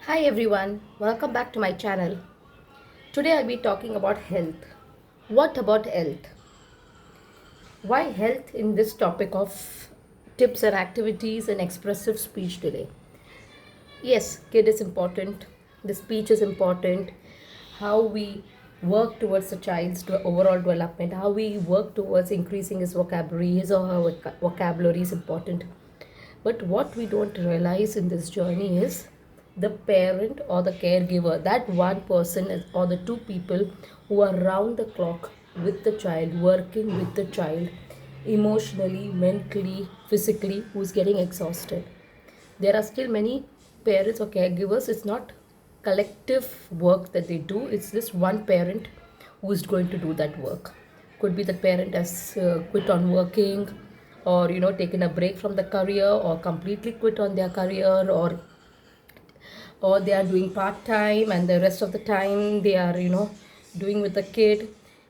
Hi everyone, welcome back to my channel. Today I'll be talking about health. What about health? Why health in this topic of tips and activities and expressive speech delay? Yes, kid is important. The speech is important. How we work towards the child's overall development, how we work towards increasing his vocabulary, his or her vocabulary is important. But what we don't realize in this journey is the parent or the caregiver, that one person or the two people who are round the clock with the child, working with the child emotionally, mentally, physically, who's getting exhausted. There are still many parents or caregivers. It's not collective work that they do, it's just one parent who is going to do that work. Could be the parent has quit on working, or taken a break from the career, or completely quit on their career, or they are doing part time and the rest of the time they are doing with the kid.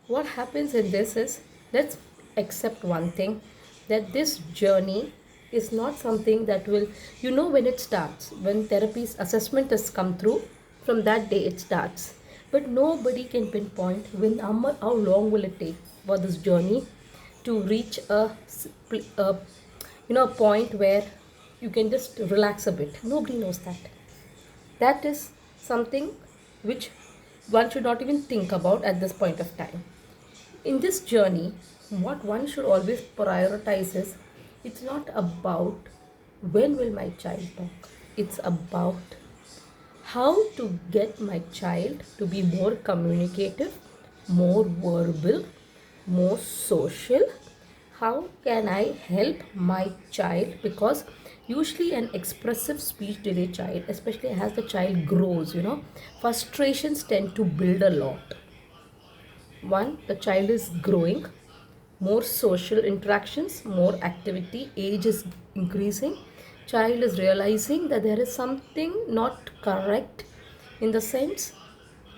What happens in this is, let's accept one thing, that this journey is not something that will, when it starts, when therapy's assessment has come through, from that day it starts. But nobody can pinpoint when, how long will it take for this journey to reach a point where you can just relax a bit. Nobody knows that. That is something which one should not even think about at this point of time. In this journey, what one should always prioritize is, it's not about when will my child talk. It's about how to get my child to be more communicative, more verbal, more social. How can I help my child? Because usually an expressive speech delay child, especially as the child grows, frustrations tend to build a lot. One, the child is growing, more social interactions, more activity, age is increasing, child is realizing that there is something not correct, in the sense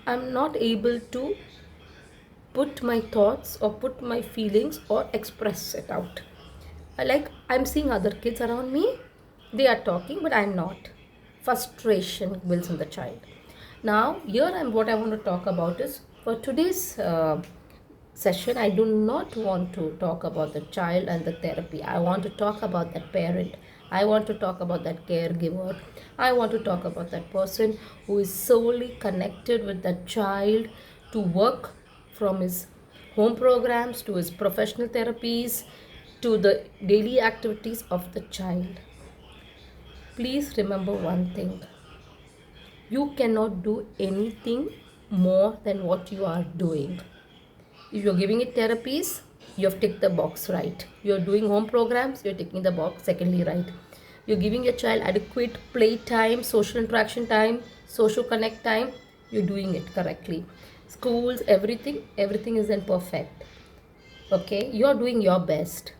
I'm not able to put my thoughts or put my feelings or express it out. Like, I'm seeing other kids around me, they are talking, but I'm not. Frustration builds in the child. Now, here I'm what I want to talk about is, for today's session, I do not want to talk about the child and the therapy. I want to talk about that parent. I want to talk about that caregiver. I want to talk about that person who is solely connected with that child to work, from his home programs to his professional therapies to the daily activities of the child. Please remember one thing: you cannot do anything more than what you are doing. If you're giving it therapies, you have ticked the box right. You're doing home programs, you're ticking the box secondly right. You're giving your child adequate play time, social interaction time, social connect time, you're doing it correctly. Schools, everything is then perfect. Okay, you're doing your best.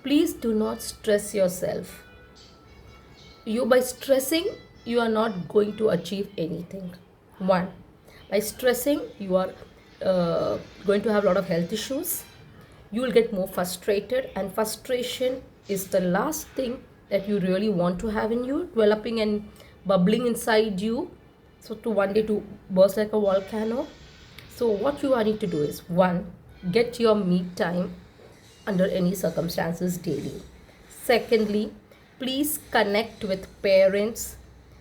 Please do not stress yourself. By stressing, you are not going to achieve anything. One, by stressing, you are going to have a lot of health issues. You will get more frustrated, and frustration is the last thing that you really want to have in you, developing and bubbling inside you, so to one day to burst like a volcano. So what you need to do is, one, get your me time under any circumstances daily. Secondly, please connect with parents,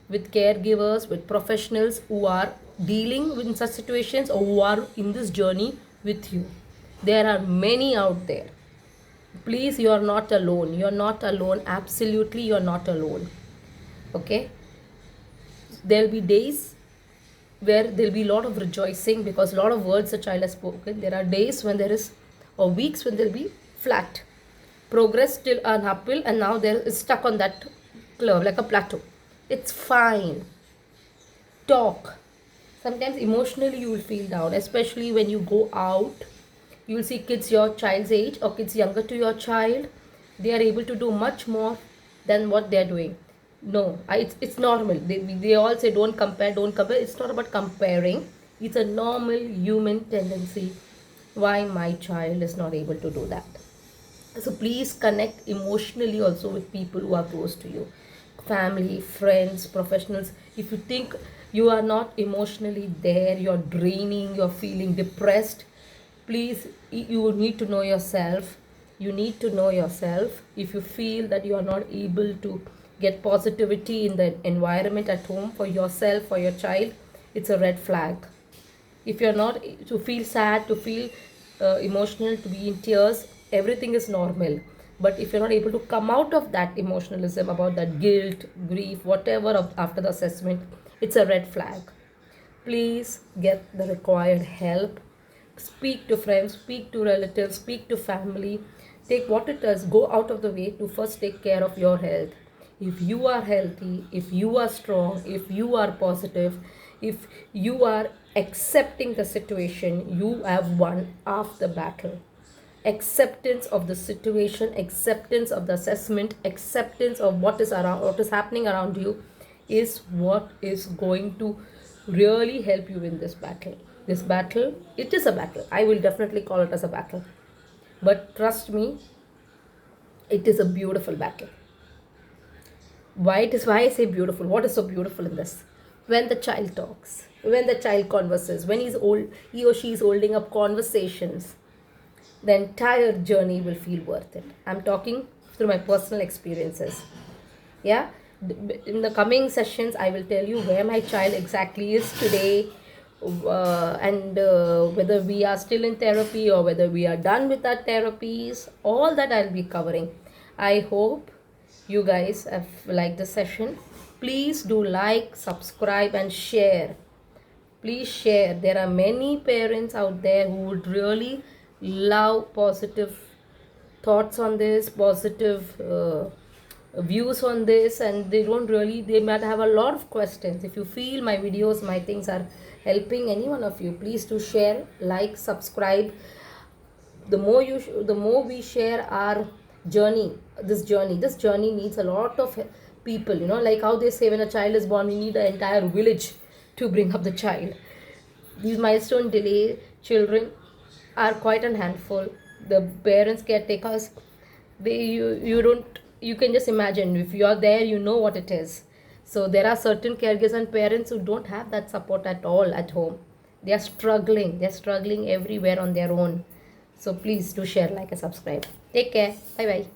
with caregivers, with professionals who are dealing with such situations or who are in this journey with you. There are many out there. Please, you are not alone. You are not alone. Absolutely, you are not alone. Okay? There'll be days where there'll be a lot of rejoicing because a lot of words the child has spoken. There are days when there is, or weeks when there'll be flat progress, still an uphill, and now they're stuck on that curve like a plateau. It's fine. Talk. Sometimes emotionally you will feel down, especially when you go out. You will see kids your child's age or kids younger to your child. They are able to do much more than what they are doing. No, it's normal. They all say don't compare, don't compare. It's not about comparing. It's a normal human tendency. Why my child is not able to do that? So please connect emotionally also with people who are close to you. family, friends, professionals. If you think you are not emotionally there, you're draining, you're feeling depressed, please, you need to know yourself. You need to know yourself. If you feel that you are not able to get positivity in the environment at home for yourself, for your child, it's a red flag. If you're not to feel sad, to feel emotional, to be in tears, everything is normal. But if you're not able to come out of that emotionalism about that guilt, grief, whatever after the assessment, it's a red flag. Please get the required help. Speak to friends, speak to relatives, speak to family. Take what it is, go out of the way to first take care of your health. If you are healthy, if you are strong, if you are positive, if you are accepting the situation, you have won half the battle. Acceptance of the situation, acceptance of the assessment, acceptance of what is around, what is happening around you, is what is going to really help you in this battle. This battle, it is a battle. I will definitely call it as a battle. But trust me, it is a beautiful battle. Why I say beautiful? What is so beautiful in this? When the child talks, when the child converses, when he or she is holding up conversations, the entire journey will feel worth it. I'm talking through my personal experiences. Yeah, in the coming sessions I will tell you where my child exactly is today, and whether we are still in therapy or whether we are done with our therapies. All that I'll be covering. I hope you guys have liked the session. Please do like, subscribe and share. Please share. There are many parents out there who would really love positive thoughts on this, positive views on this, and they might have a lot of questions. If you feel my videos, my things are helping any one of you, please do share, like, subscribe. The more we share our journey, this journey needs a lot of people, like how they say when a child is born, we need an entire village to bring up the child. These milestone delay children are quite a handful. The parents, caretakers, you can just imagine. If you are there, you know what it is. So there are certain caregivers and parents who don't have that support at all at home. They're struggling everywhere on their own. So please do share, like and subscribe. Take care. Bye bye.